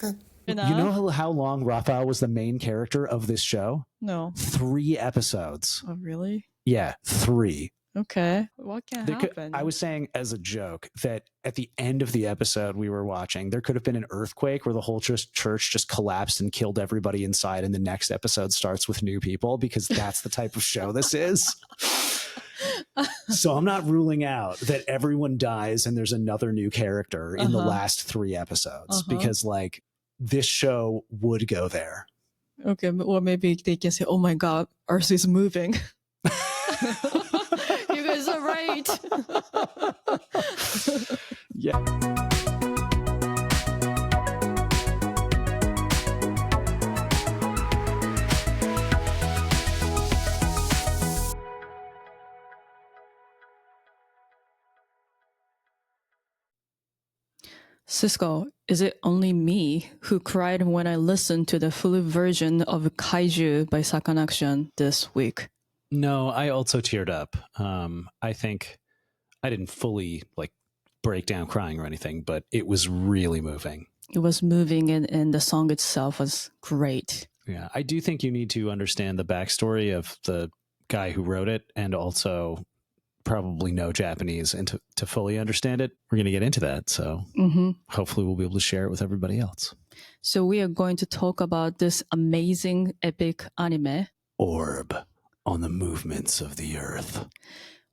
You know how long Raphael was the main character of this show? No. 3 episodes. Oh, really? Yeah, 3. Okay. What can happen? I was saying as a joke that at the end of the episode we were watching, there could have been an earthquake where the whole church just collapsed and killed everybody inside, and the next episode starts with new people, because that's the type of show this is. So I'm not ruling out that everyone dies and there's another new character in the last 3 episodes, because like this show would go there. Okay, or maybe they can say, "Oh my God, Earth is moving." You guys are right. Yeah. Cisco, is it only me who cried when I listened to the full version of Kaiju by Sakanaction this week? No, I also teared up. I think I didn't fully like break down crying or anything, but it was really moving. It was moving, and the song itself was great. Yeah, I do think you need to understand the backstory of the guy who wrote it, and also probably know Japanese and to fully understand it. We're going to get into that. So hopefully we'll be able to share it with everybody else. So we are going to talk about this amazing epic anime, Orb on the Movements of the Earth.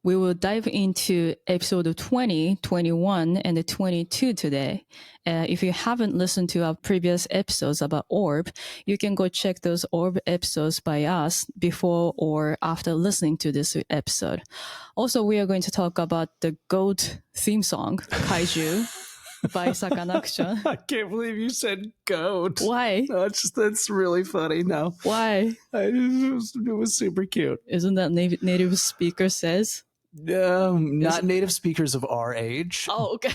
We will dive into episode 20, 21, and 22 today. If you haven't listened to our previous episodes about Orb, you can go check those Orb episodes by us before or after listening to this episode. Also, we are going to talk about the GOAT theme song, Kaiju, by Sakanaction. I can't believe you said GOAT. Why? No, that's really funny. No. Why? It was super cute. Isn't that native speaker says? Not native speakers of our age. Oh, okay.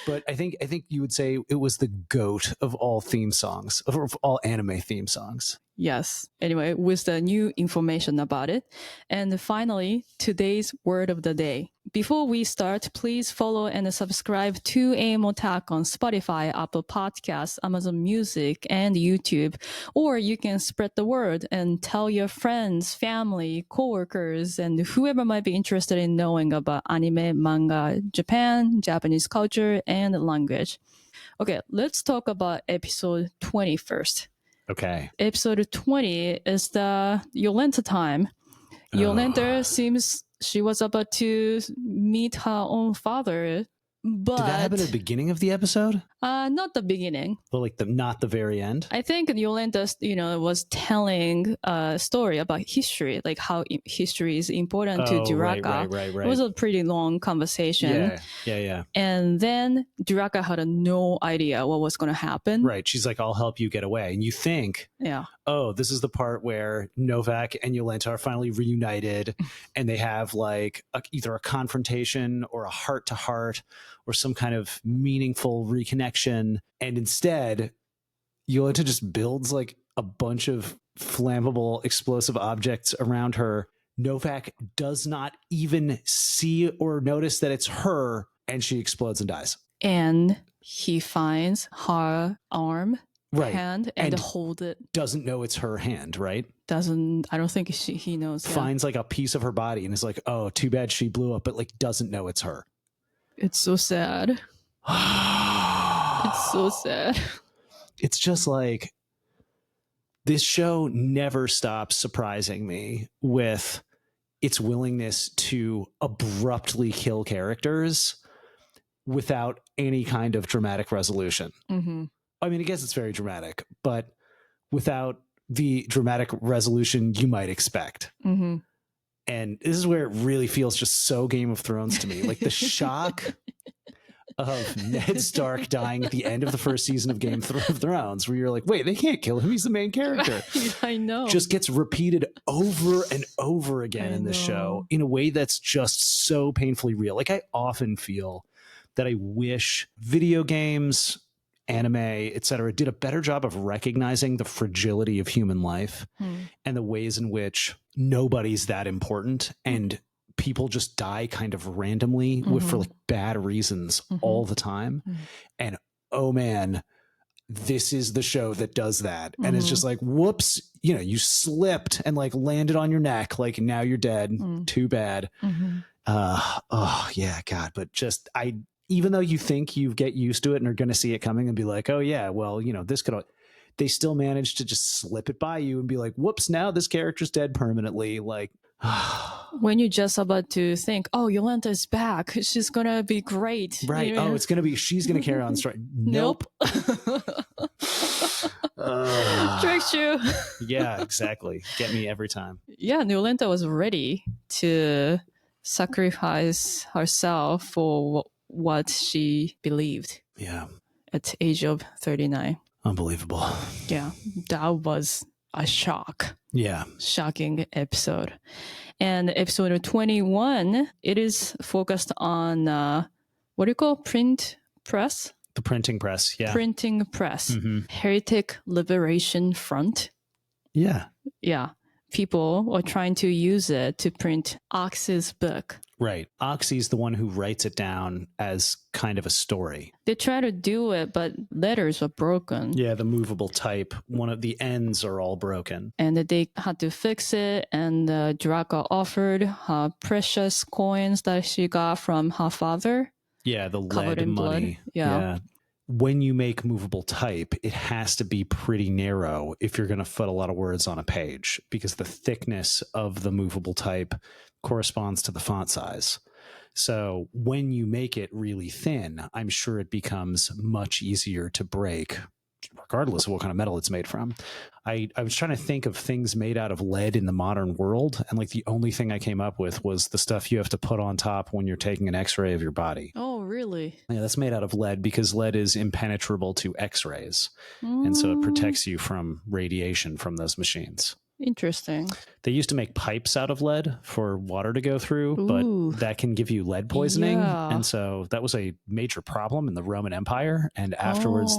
But I think you would say it was the GOAT of all theme songs, of all anime theme songs. Yes. Anyway, with the new information about it. And finally, today's word of the day. Before we start, please follow and subscribe to AM Otak on Spotify, Apple Podcasts, Amazon Music, and YouTube. Or you can spread the word and tell your friends, family, coworkers, and whoever might be interested in knowing about anime, manga, Japan, Japanese culture, and language. Okay, let's talk about episode 20 first. Okay. Episode 20 is the Jolenta time. Jolenta seems she was about to meet her own father, but... Did that happen at the beginning of the episode? Not the beginning. Well, not the very end? I think Jolenta, was telling a story about history, like how history is important to Draka. Right. It was a pretty long conversation. Yeah. And then Draka had no idea what was going to happen. Right. She's like, I'll help you get away. And you think, oh, this is the part where Nowak and Jolenta are finally reunited and they have like either a confrontation or a heart-to-heart or some kind of meaningful reconnection. And instead, Jolenta just builds like a bunch of flammable explosive objects around her. Nowak does not even see or notice that it's her, and she explodes and dies. And he finds her arm, hand, and hold it. Doesn't know it's her hand, right? I don't think he knows. Finds like a piece of her body and is like, oh, too bad she blew up, but like doesn't know it's her. It's so sad. It's so sad. It's just like, this show never stops surprising me with its willingness to abruptly kill characters without any kind of dramatic resolution. Mm-hmm. I mean, I guess it's very dramatic, but without the dramatic resolution you might expect. Mm-hmm. And this is where it really feels just so Game of Thrones to me. Like the shock of Ned Stark dying at the end of the first season of Game of Thrones, where you're like, wait, they can't kill him. He's the main character. I know. Just gets repeated over and over again in the show in a way that's just so painfully real. Like I often feel that I wish video games, anime, etc., did a better job of recognizing the fragility of human life and the ways in which nobody's that important and people just die kind of randomly for like bad reasons all the time. And oh oh man, this is the show that does that. And it's just like, whoops, you slipped and like landed on your neck. Like now you're dead. Too bad. Oh yeah, God. But just, even though you think you get used to it and are going to see it coming and be like, oh yeah, well, this could, they still manage to just slip it by you and be like, whoops, now this character's dead permanently. Like, when you're just about to think, oh, Jolenta is back, she's gonna be great, right? Oh, she's gonna carry on straight. Nope. Tricks you. Yeah, exactly. Get me every time. Yeah, Jolenta was ready to sacrifice herself for what she believed. Yeah, at the age of 39. Unbelievable. Yeah, that was a shock. Yeah. Shocking episode. And episode 21, it is focused on, what do you call print press? The printing press, yeah. Printing press. Heretic Liberation Front. Yeah. Yeah. People are trying to use it to print Ox's book. Right. Oxy's the one who writes it down as kind of a story. They try to do it, but letters were broken. Yeah, the movable type. One of the ends are all broken. And they had to fix it. And Draka offered her precious coins that she got from her father. Yeah, the covered lead in money. blood. Yeah. When you make movable type, it has to be pretty narrow if you're going to put a lot of words on a page, because the thickness of the movable type corresponds to the font size. So when you make it really thin, I'm sure it becomes much easier to break, regardless of what kind of metal it's made from. I was trying to think of things made out of lead in the modern world, and like the only thing I came up with was the stuff you have to put on top when you're taking an x-ray of your body. Oh, really? Yeah, that's made out of lead because lead is impenetrable to x-rays. And so it protects you from radiation from those machines. Interesting. They used to make pipes out of lead for water to go through, Ooh. but that can give you lead poisoning. Yeah. And so that was a major problem in the Roman Empire. And afterwards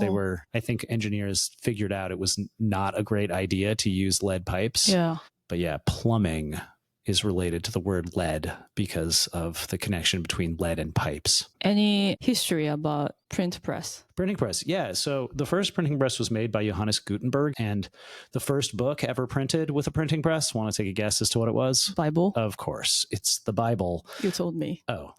I think engineers figured out it was not a great idea to use lead pipes. Yeah. But yeah, plumbing is related to the word lead because of the connection between lead and pipes. Any history about print press? Printing press, yeah. So the first printing press was made by Johannes Gutenberg, and the first book ever printed with a printing press, want to take a guess as to what it was? Bible? Of course. It's the Bible. You told me. Oh.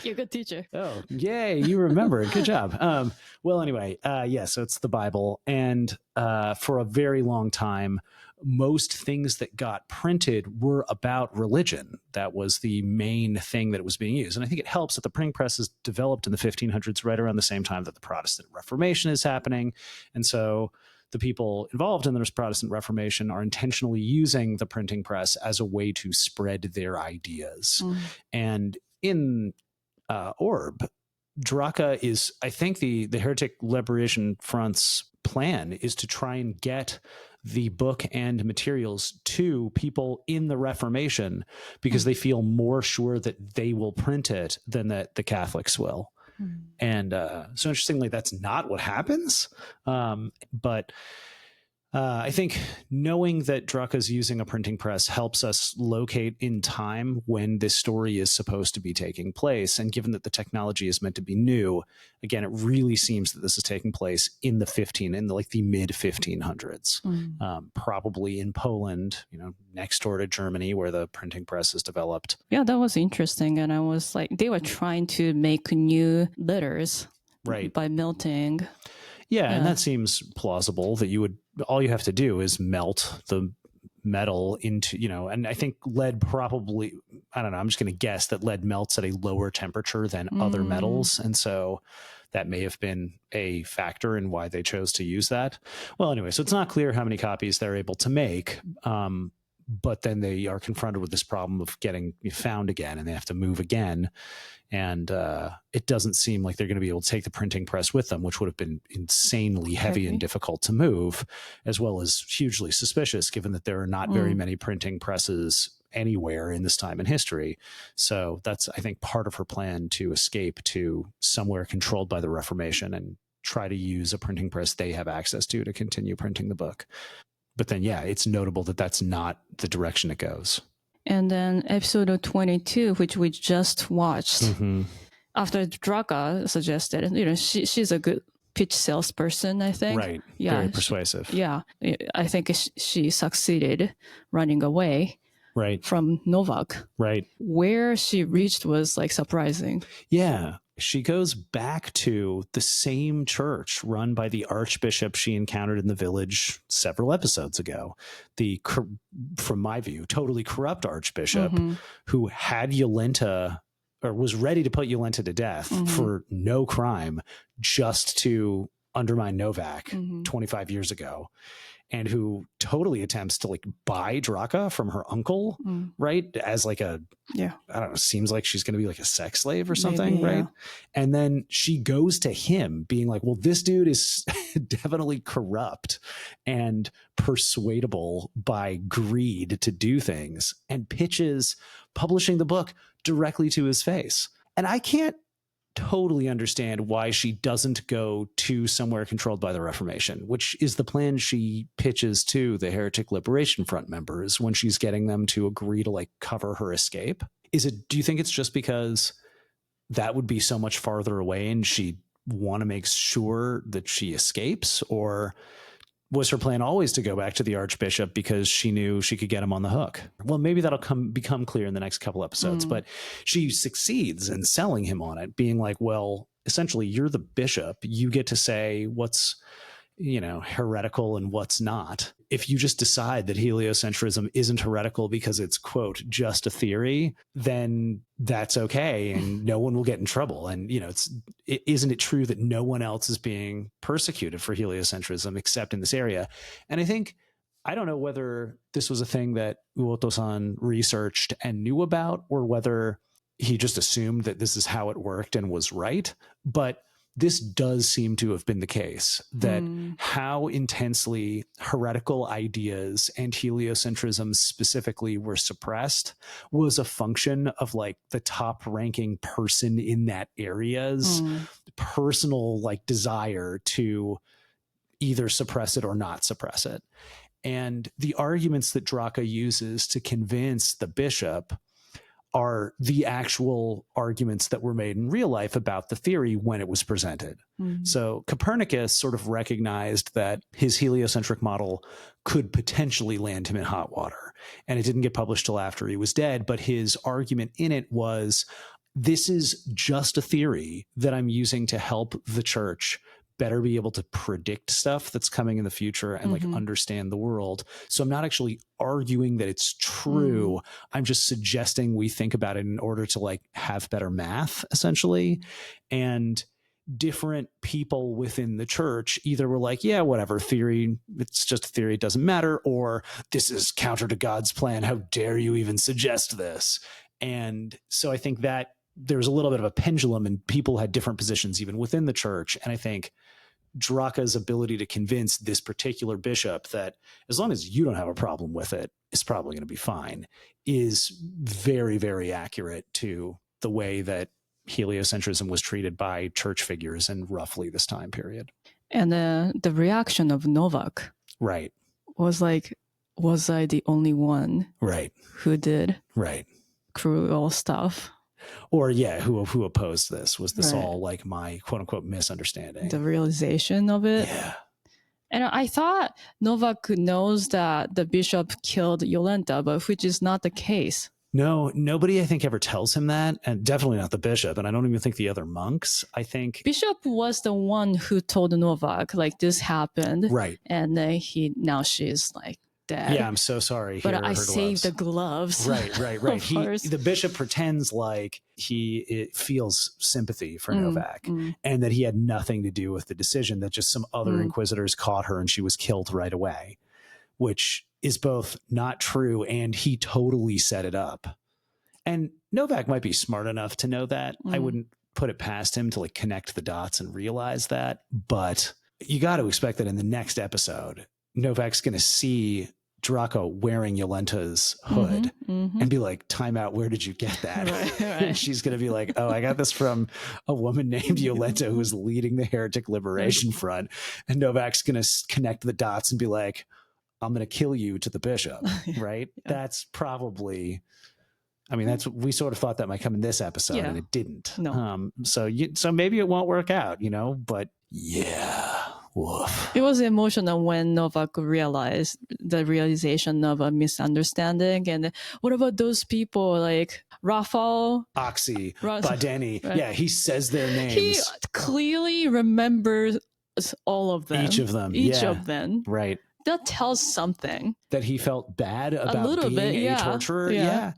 You're a good teacher. Oh, yay, you remember. Good job. Well, anyway, so it's the Bible. And for a very long time, most things that got printed were about religion. That was the main thing that was being used. And I think it helps that the printing press is developed in the 1500s, right around the same time that the Protestant Reformation is happening. And so the people involved in this Protestant Reformation are intentionally using the printing press as a way to spread their ideas. And in Orb, Draka is, I think the Heretic Liberation Front's plan is to try and get the book and materials to people in the Reformation because they feel more sure that they will print it than that the Catholics will. And so interestingly, that's not what happens. But I think knowing that Draka's using a printing press helps us locate in time when this story is supposed to be taking place. And given that the technology is meant to be new, again, it really seems that this is taking place in the mid 1500s, probably in Poland, next door to Germany, where the printing press is developed. Yeah, that was interesting. And I was like, they were trying to make new letters by melting. Yeah, and that seems plausible that all you have to do is melt the metal into, and I think lead probably, I don't know, I'm just going to guess that lead melts at a lower temperature than other metals. And so that may have been a factor in why they chose to use that. Well, anyway, so it's not clear how many copies they're able to make. But then they are confronted with this problem of getting found again, and they have to move again. And it doesn't seem like they're going to be able to take the printing press with them, which would have been insanely heavy and difficult to move, as well as hugely suspicious, given that there are not very many printing presses anywhere in this time in history. So that's, I think, part of her plan to escape to somewhere controlled by the Reformation and try to use a printing press they have access to continue printing the book. But then, yeah, it's notable that that's not the direction it goes. And then episode 22, which we just watched, after Draka suggested, you know, she's a good pitch salesperson, I think. Right. Yeah. Very persuasive. I think she succeeded running away right. from Nowak. Right. Where she reached was like surprising. Yeah. She goes back to the same church run by the archbishop she encountered in the village several episodes ago. The, from my view, totally corrupt archbishop who had Jolenta, or was ready to put Jolenta to death for no crime, just to undermine Nowak 25 years ago. And who totally attempts to like buy Draka from her uncle, right? As like a, I don't know, seems like she's going to be like a sex slave or something, right? And then she goes to him being like, well, this dude is definitely corrupt and persuadable by greed to do things, and pitches publishing the book directly to his face. And I can't totally understand why she doesn't go to somewhere controlled by the Reformation, which is the plan she pitches to the Heretic Liberation Front members when she's getting them to agree to like cover her escape. Do you think it's just because that would be so much farther away and she'd want to make sure that she escapes? Or was her plan always to go back to the archbishop because she knew she could get him on the hook? Well, maybe that'll become clear in the next couple episodes, but she succeeds in selling him on it, being like, well, essentially, you're the bishop. You get to say what's, you know, heretical and what's not. If you just decide that heliocentrism isn't heretical because it's, quote, just a theory, then that's okay and no one will get in trouble. And, you know, isn't it true that no one else is being persecuted for heliocentrism except in this area? And I don't know whether this was a thing that Uoto-san researched and knew about, or whether he just assumed that this is how it worked and was right. But this does seem to have been the case, that how intensely heretical ideas and heliocentrism specifically were suppressed was a function of like the top ranking person in that area's personal like desire to either suppress it or not suppress it. And the arguments that Draka uses to convince the bishop are the actual arguments that were made in real life about the theory when it was presented. So Copernicus sort of recognized that his heliocentric model could potentially land him in hot water. And it didn't get published till after he was dead. But his argument in it was, this is just a theory that I'm using to help the church better be able to predict stuff that's coming in the future and like understand the world. So I'm not actually arguing that it's true. I'm just suggesting we think about it in order to like have better math, essentially. And different people within the church either were like, yeah, whatever, theory, it's just a theory, it doesn't matter, or this is counter to God's plan, how dare you even suggest this? And so I think that there was a little bit of a pendulum and people had different positions even within the church. And I think Draka's ability to convince this particular bishop that as long as you don't have a problem with it, it's probably going to be fine, is very, very accurate to the way that heliocentrism was treated by church figures in roughly this time period. And the reaction of Nowak was like, was I the only one who did cruel stuff? Or who opposed this? Was this all like my quote unquote misunderstanding? The realization of it. Yeah. And I thought Nowak knows that the bishop killed Jolenta, but which is not the case. No, nobody I think ever tells him that, and definitely not the bishop, and I don't even think the other monks. I think Bishop was the one who told Nowak like this happened, and now she's like dead. Yeah, I'm so sorry. But I saved the gloves. Right. The bishop pretends like he feels sympathy for Nowak and that he had nothing to do with the decision, that just some other inquisitors caught her and she was killed right away, which is both not true and he totally set it up. And Nowak might be smart enough to know that. I wouldn't put it past him to like connect the dots and realize that. But you got to expect that in the next episode, Nowak's going to see Draka wearing Jolenta's hood and be like, time out, where did you get that? And she's going to be like, oh, I got this from a woman named Jolenta who was leading the Heretic Liberation Front. And Nowak's going to connect the dots and be like, I'm going to kill you to the bishop, right? That's probably I mean, we sort of thought that might come in this episode, and it didn't. No. So maybe it won't work out, but yeah, woof. It was emotional when Nowak realized the realization of a misunderstanding. And what about those people like Rafal? Oxy, Badeni. Right. Yeah, he says their names. He clearly remembers all of them. Each of them. Each of them. Right. That tells something. That he felt bad about being a torturer. Yeah.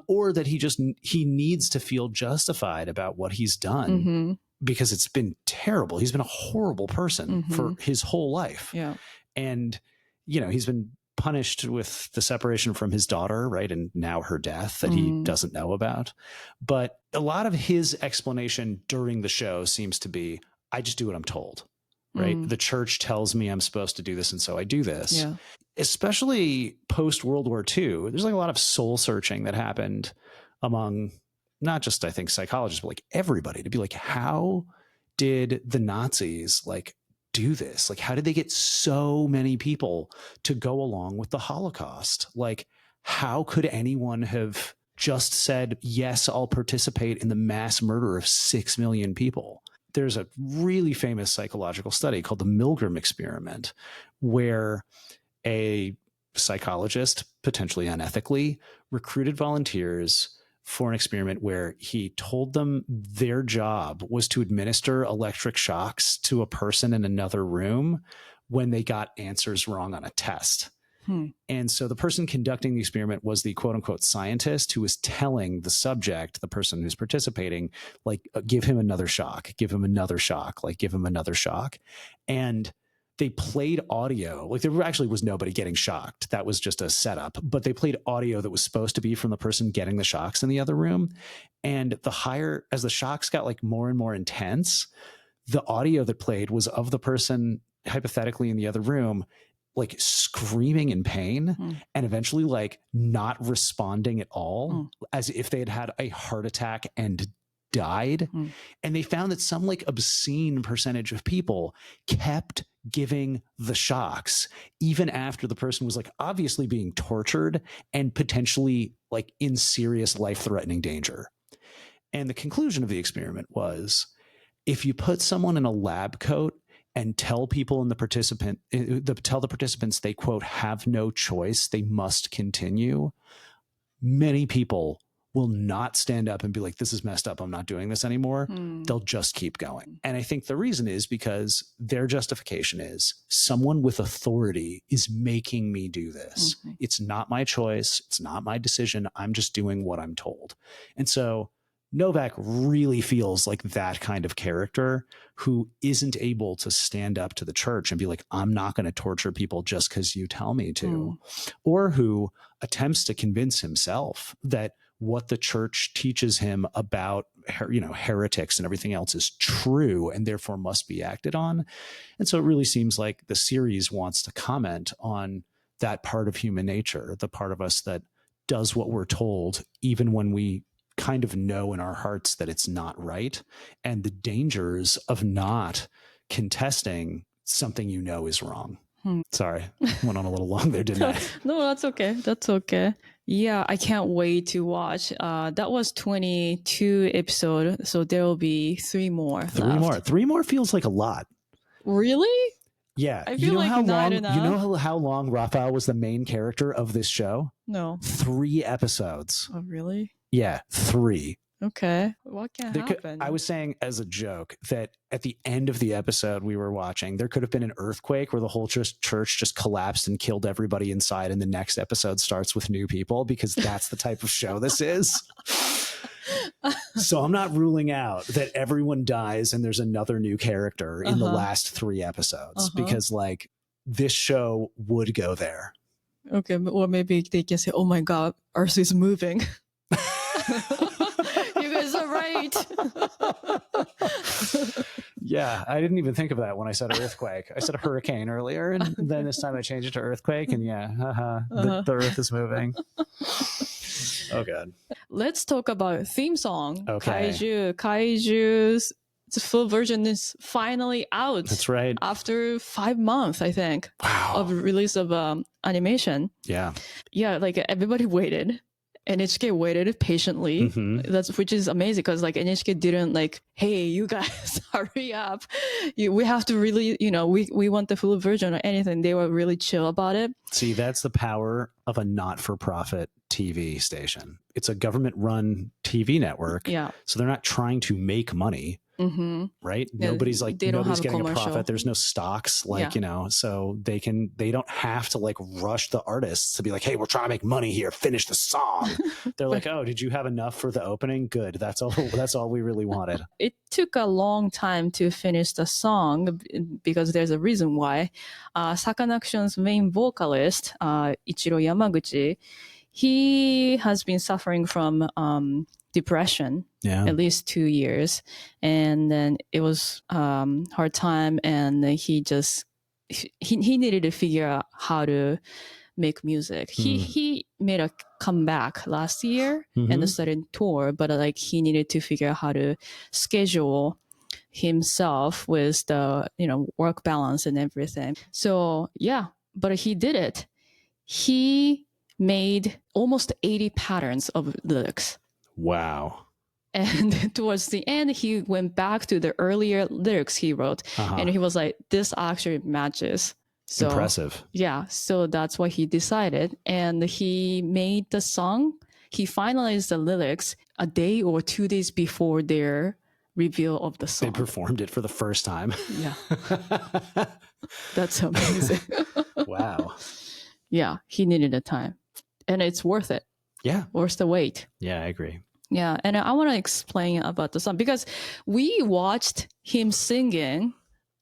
Or that he needs to feel justified about what he's done because it's been terrible. He's been a horrible person for his whole life. Yeah. And, he's been punished with the separation from his daughter, right? And now her death that he doesn't know about. But a lot of his explanation during the show seems to be, I just do what I'm told. Right. The church tells me I'm supposed to do this. And so I do this, especially post World War II. There's like a lot of soul searching that happened among not just, I think, psychologists, but like everybody to be like, how did the Nazis do this? Like, how did they get so many people to go along with the Holocaust? Like, how could anyone have just said, yes, I'll participate in the mass murder of 6 million people? There's a really famous psychological study called the Milgram experiment, where a psychologist, potentially unethically, recruited volunteers for an experiment where he told them their job was to administer electric shocks to a person in another room when they got answers wrong on a test. And so the person conducting the experiment was the quote unquote scientist who was telling the subject, the person who's participating, give him another shock, give him another shock, give him another shock. And they played audio. There actually was nobody getting shocked. That was just a setup, but they played audio that was supposed to be from the person getting the shocks in the other room. And as the shocks got more and more intense, the audio that played was of the person hypothetically in the other room, screaming in pain and eventually not responding at all, as if they had had a heart attack and died. And they found that some obscene percentage of people kept giving the shocks even after the person was obviously being tortured and potentially in serious life-threatening danger. And the conclusion of the experiment was, if you put someone in a lab coat and tell the participants they, quote, have no choice, they must continue, many people will not stand up and be like, this is messed up, I'm not doing this anymore. They'll just keep going. And I think the reason is because their justification is, someone with authority is making me do this. It's not my choice. It's not my decision. I'm just doing what I'm told. And so Nowak really feels like that kind of character who isn't able to stand up to the church and be like, I'm not going to torture people just because you tell me to, or who attempts to convince himself that what the church teaches him about, heretics and everything else is true and therefore must be acted on. And so it really seems like the series wants to comment on that part of human nature, the part of us that does what we're told, even when we kind of know in our hearts that it's not right, and the dangers of not contesting something is wrong. Sorry, went on a little long there, didn't I? No, that's okay. That's okay. Yeah, I can't wait to watch. That was 22 episodes, so there will be 3 more. Three more feels like a lot. Really? Yeah. I feel how long? enough. You know how long Raphael was the main character of this show? No. 3 episodes. Oh, really? Yeah, 3. Okay. What can happen? I was saying as a joke that at the end of the episode we were watching, there could have been an earthquake where the whole church just collapsed and killed everybody inside, and the next episode starts with new people, because that's the type of show this is. So I'm not ruling out that everyone dies and there's another new character in the last 3 episodes, because this show would go there. Okay, or maybe they can say, oh my God, Earth is moving. You guys are right. Yeah, I didn't even think of that when I said earthquake. I said a hurricane earlier, and then this time I changed it to earthquake, and the Earth is moving. Oh, God. Let's talk about theme song. Okay. Kaiju's full version is finally out. That's right. After 5 months, I think, wow, of release of animation. Yeah. Yeah, everybody waited. NHK waited patiently. Which is amazing because like NHK didn't like, hey, you guys hurry up. We have to really, we want the full version or anything. They were really chill about it. See, that's the power of a not-for-profit TV station. It's a government-run TV network. Yeah. So they're not trying to make money. Right? Yeah, nobody's getting a profit. There's no stocks, so they don't have to like rush the artists to be like, hey, we're trying to make money here, finish the song. They're like, oh, did you have enough for the opening? Good. That's all we really wanted. It took a long time to finish the song because there's a reason why. Sakanaction's main vocalist, Ichiro Yamaguchi, he has been suffering from depression at least 2 years, and then it was hard time, and he needed to figure out how to make music. He made a comeback last year and started tour, but like he needed to figure out how to schedule himself with the work balance and everything. So yeah, but he did it. He made almost 80 patterns of lyrics. Wow. And towards the end, he went back to the earlier lyrics he wrote. And he was like, this actually matches. So, impressive. Yeah. So that's what he decided. And he made the song. He finalized the lyrics a day or 2 days before their reveal of the song. They performed it for the first time. Yeah. That's amazing. Wow. Yeah. He needed the time. And it's worth it. Yeah. Worth the wait. Yeah, I agree. Yeah, and I want to explain about the song because we watched him singing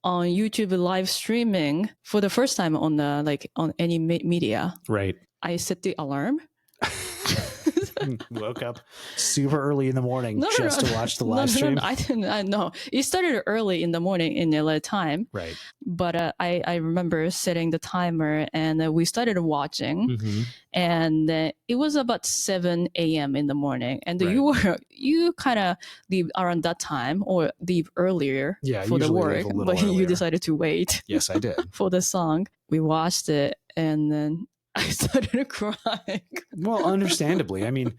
on YouTube live streaming for the first time on any media. Right. I set the alarm. Woke up super early in the morning to watch the live stream. No, I didn't. I know it started early in the morning in LA time. Right. But I remember setting the timer, and we started watching, and it was about 7 a.m. in the morning, and you kind of leave around that time or leave earlier for the work, but you decided to wait. Yes, I did. For the song. We watched it, and then I started crying. Well, understandably. I mean,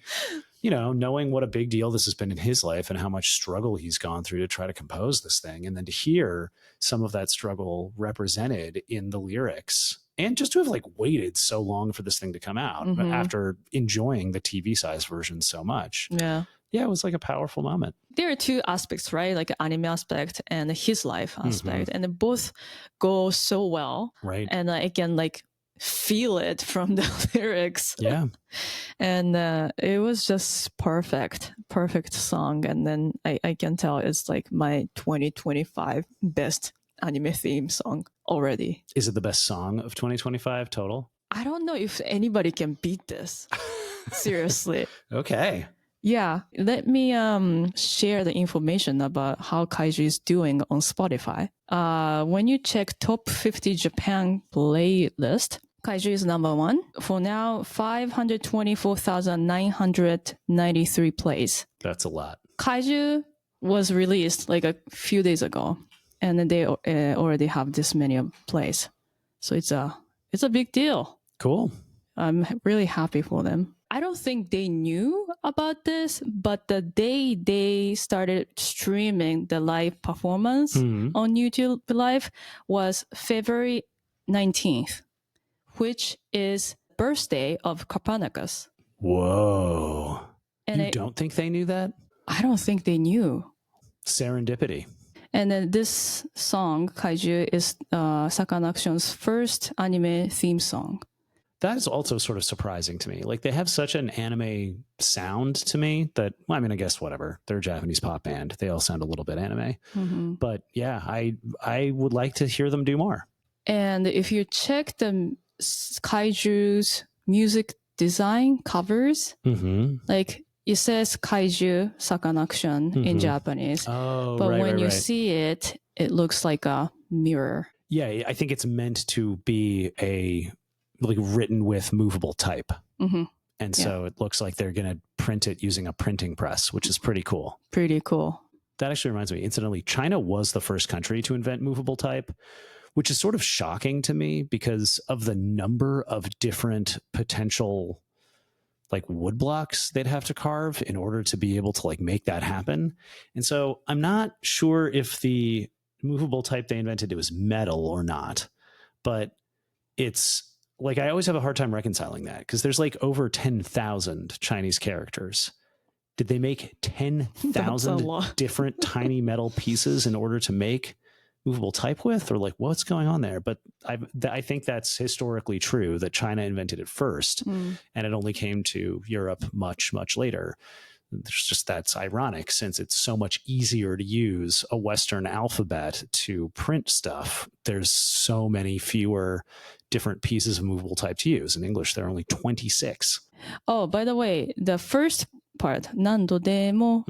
knowing what a big deal this has been in his life and how much struggle he's gone through to try to compose this thing, and then to hear some of that struggle represented in the lyrics, and just to have waited so long for this thing to come out after enjoying the TV size version so much. Yeah. Yeah, it was like a powerful moment. There are two aspects, right? Like an anime aspect and his life aspect. And they both go so well. Right. And I can feel it from the lyrics. Yeah. And it was just perfect song. And then I can tell it's my 2025 best anime theme song already. Is it the best song of 2025 total? I don't know if anybody can beat this. Seriously. Okay. Yeah, let me share the information about how Kaiju is doing on Spotify. When you check top 50 Japan playlist, Kaiju is number 1. For now, 524,993 plays. That's a lot. Kaiju was released a few days ago, and they already have this many plays. So it's a big deal. Cool. I'm really happy for them. I don't think they knew about this, but the day they started streaming the live performance on YouTube Live was February 19th, which is birthday of Copernicus. Whoa. And you don't think they knew that? I don't think they knew. Serendipity. And then this song, Kaiju, is Sakanaction's first anime theme song. That is also sort of surprising to me. They have such an anime sound to me that, I guess whatever. They're a Japanese pop band. They all sound a little bit anime. But yeah, I would like to hear them do more. And if you check the Kaiju's music design covers, it says Kaiju Sakanaction in Japanese. Oh, but when you see it, it looks like a mirror. Yeah, I think it's meant to be written with movable type. And so it looks like they're going to print it using a printing press, which is pretty cool. Pretty cool. That actually reminds me, incidentally, China was the first country to invent movable type, which is sort of shocking to me because of the number of different potential like wood blocks they'd have to carve in order to be able to like make that happen. And so I'm not sure if the movable type they invented it was metal or not, but it's like I always have a hard time reconciling that because there's like over 10,000 Chinese characters. Did they make 10,000 different tiny metal pieces in order to make movable type with, or like what's going on there? But I think that's historically true that China invented it first and it only came to Europe much later. There's just, that's ironic since it's so much easier to use a Western alphabet to print stuff. There's so many fewer different pieces of movable type to use. In English there are only 26. Oh, by the way, the first part, 何度でも、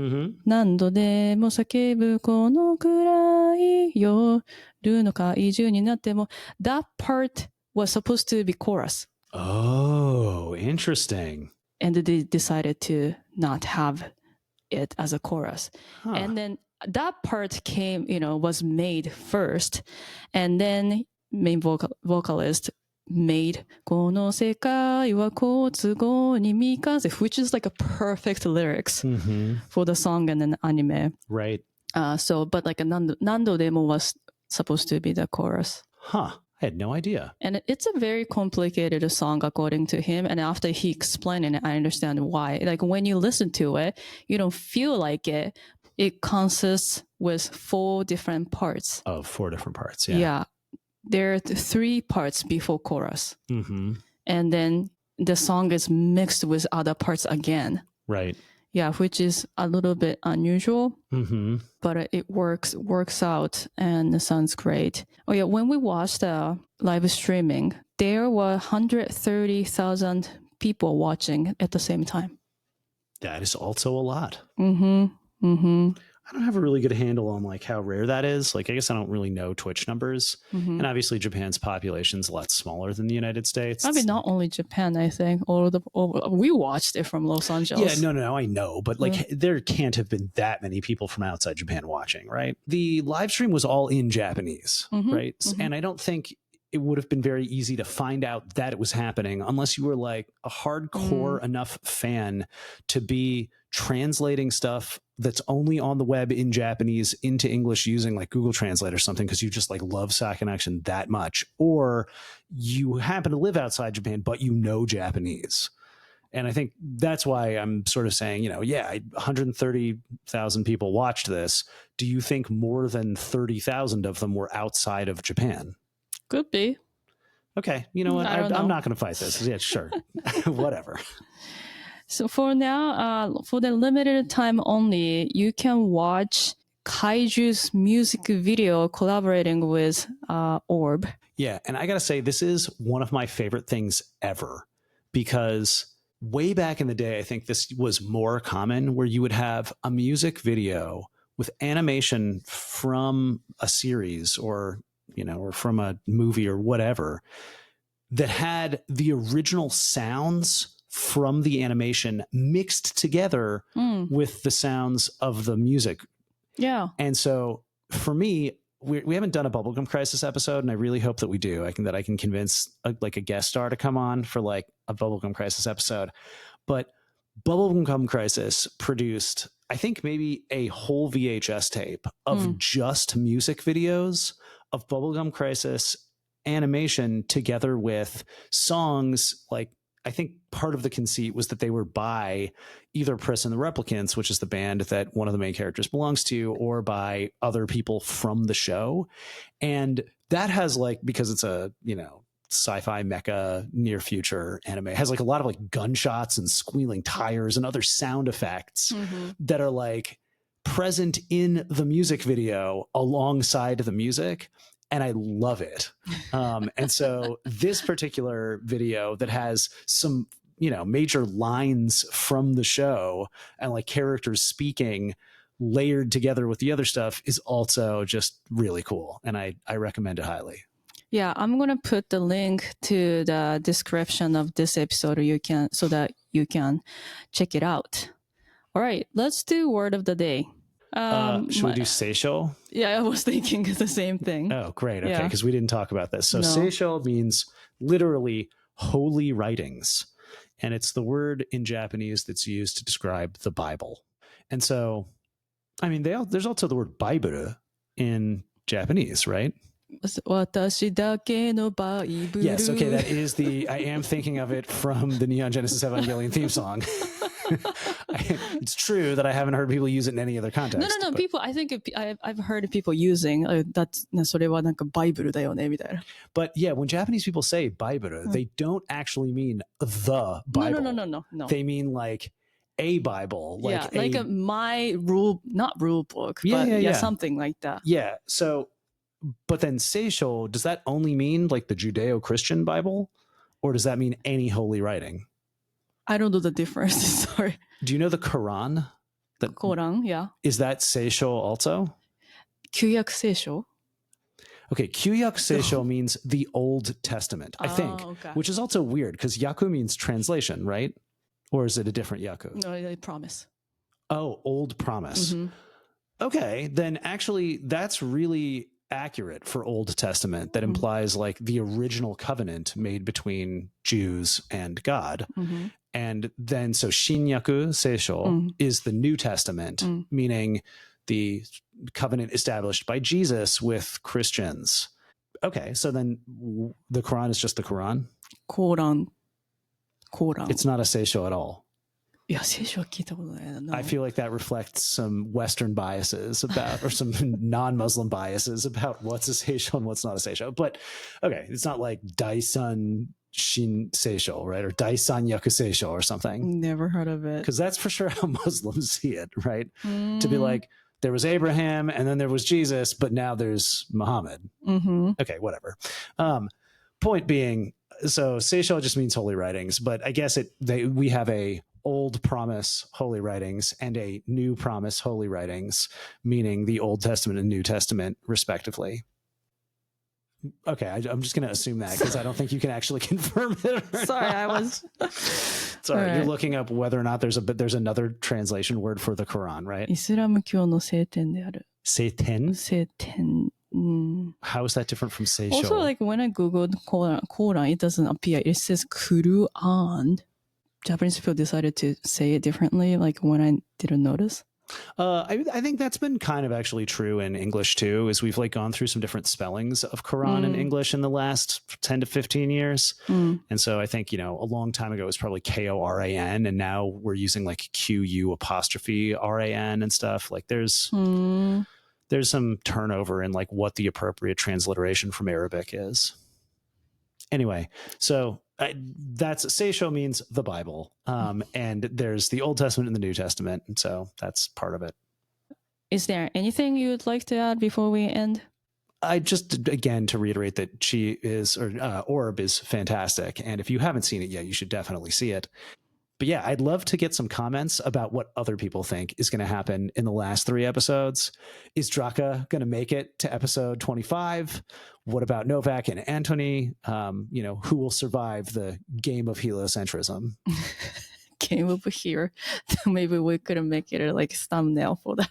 何度でも叫ぶこのくらい夜の怪獣になっても, that part was supposed to be chorus. Oh, interesting. And they decided to not have it as a chorus. Huh. And then that part came, was made first. And then main vocalist made この世界は好都合に三風, which is like a perfect lyrics for the song and an anime. Right. But like a 何度でも was supposed to be the chorus. Huh. I had no idea. And it's a very complicated song according to him. And after he explained it, I understand why. Like when you listen to it, you don't feel like it. It consists with 4 different parts. Oh, 4 different parts. Yeah. Yeah. There are 3 parts before chorus. And then the song is mixed with other parts again. Right. Yeah, which is a little bit unusual, but it works out and it sounds great. Oh yeah, when we watched the live streaming, there were 130,000 people watching at the same time. That is also a lot. I don't have a really good handle on like how rare that is. Like, I guess I don't really know Twitch numbers. And obviously Japan's population is a lot smaller than the United States. I mean, not only Japan, I think. We watched it from Los Angeles. Yeah, no, I know. But like, there can't have been that many people from outside Japan watching, right? The live stream was all in Japanese, right? And I don't think it would have been very easy to find out that it was happening unless you were like a hardcore enough fan to be translating stuff that's only on the web in Japanese into English using like Google Translate or something because you just like love Sakanaction that much, or you happen to live outside Japan but you know Japanese. And I think that's why I'm sort of saying, 130,000 people watched this. Do you think more than 30,000 of them were outside of Japan? Could be. Okay, you know what? I'm not going to fight this. Yeah, sure. Whatever. So for now, for the limited time only, you can watch Kaiju's music video collaborating with Orb. Yeah, and I got to say, this is one of my favorite things ever because way back in the day, I think this was more common where you would have a music video with animation from a series or from a movie or whatever that had the original sounds from the animation mixed together with the sounds of the music. Yeah. And so for me, we haven't done a Bubblegum Crisis episode, and I really hope that we do. I can convince a guest star to come on for like a Bubblegum Crisis episode. But Bubblegum Crisis produced, I think, maybe a whole VHS tape of just music videos of Bubblegum Crisis animation together with songs. Like, I think part of the conceit was that they were by either Priss and the Replicants, which is the band that one of the main characters belongs to, or by other people from the show. And that has like, because it's a, sci-fi mecha near future anime, has like a lot of like gunshots and squealing tires and other sound effects that are like present in the music video alongside the music. And I love it. And so this particular video that has some, major lines from the show and like characters speaking layered together with the other stuff is also just really cool. And I recommend it highly. Yeah, I'm going to put the link to the description of this episode so that you can check it out. All right, let's do word of the day. Should we do Seisho? Yeah, I was thinking the same thing. Oh, great. Okay, because we didn't talk about this. So Seisho means literally holy writings. and it's the word in Japanese that's used to describe the Bible. And so, I mean, there's also the word Bible in Japanese, right? 私だけのバイブル Yes, okay, that is I am thinking of it from the Neon Genesis Evangelion theme song. It's true that I haven't heard people use it in any other context. No, people, I think I've heard people using that それはなんかバイブルだよねみたいな But yeah, when Japanese people say Bible, they don't actually mean the Bible. No. They mean like a Bible. Like yeah, like my rule, not rule book, but yeah, something like that. Yeah, so... But then Seisho, does that only mean like the Judeo-Christian Bible? Or does that mean any holy writing? I don't know the difference. Sorry. Do you know the Quran? Quran, yeah. Is that Seisho also? 旧約聖書 Okay, Kyuyak Seisho means the Old Testament, I think. Okay. Which is also weird because Yaku means translation, right? Or is it a different Yaku? No, promise. Oh, Old Promise. Mm-hmm. Okay, then actually that's really... accurate for Old Testament. That implies like the original covenant made between Jews and God. And then so Shinyaku Seisho is the New Testament, meaning the covenant established by Jesus with Christians. Okay, so then the Quran is just the Quran? Quran. It's not a Seisho at all. いや、聖書は聞いたことないな。No. I feel like that reflects some Western biases about, or some non-Muslim biases about what's a Seisho and what's not a Seisho. But okay, it's not like Daisan Shin Seisho, right? Or Daisan Yaku Seisho or something. Never heard of it. Because that's for sure how Muslims see it, right? To be like, there was Abraham and then there was Jesus, but now there's Muhammad. Okay, whatever. Point being, so Seisho just means holy writings, but I guess we have a Old Promise Holy Writings and a New Promise Holy Writings, meaning the Old Testament and New Testament, respectively. Okay, I'm just going to assume that because I don't think you can actually confirm it. Sorry, I was... Sorry, you're looking up whether or not there's another translation word for the Quran, right? イスラム教の聖典である。聖典? 聖典. How is that different from Seisho? Also, like when I googled Quran, it doesn't appear. It says Quran. Japanese people decided to say it differently, like when I didn't notice. I think that's been kind of actually true in English too, is we've like gone through some different spellings of Quran in English in the last 10 to 15 years. And so I think, a long time ago it was probably Koran, and now we're using like QU''RAN and stuff. Like there's some turnover in like what the appropriate transliteration from Arabic is. Anyway, so that's Seisho means the Bible, and there's the Old Testament and the New Testament, and so that's part of it. Is there anything you would like to add before we end? I just, again, to reiterate that Orb is fantastic, and if you haven't seen it yet, you should definitely see it. But yeah, I'd love to get some comments about what other people think is going to happen in the last 3 episodes. Is Draka going to make it to episode 25? What about Nowak and Anthony? Who will survive the game of heliocentrism? Game of here. Maybe we could make it like thumbnail for that.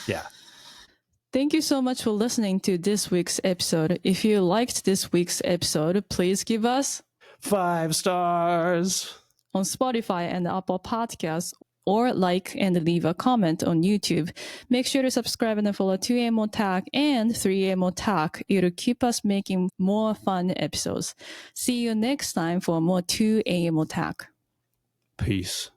Yeah. Thank you so much for listening to this week's episode. If you liked this week's episode, please give us 5 stars on Spotify and Apple Podcasts, or like and leave a comment on YouTube. Make sure to subscribe and follow 2AM Otak and 3AM Otak. It'll keep us making more fun episodes. See you next time for more 2AM Otak. Peace.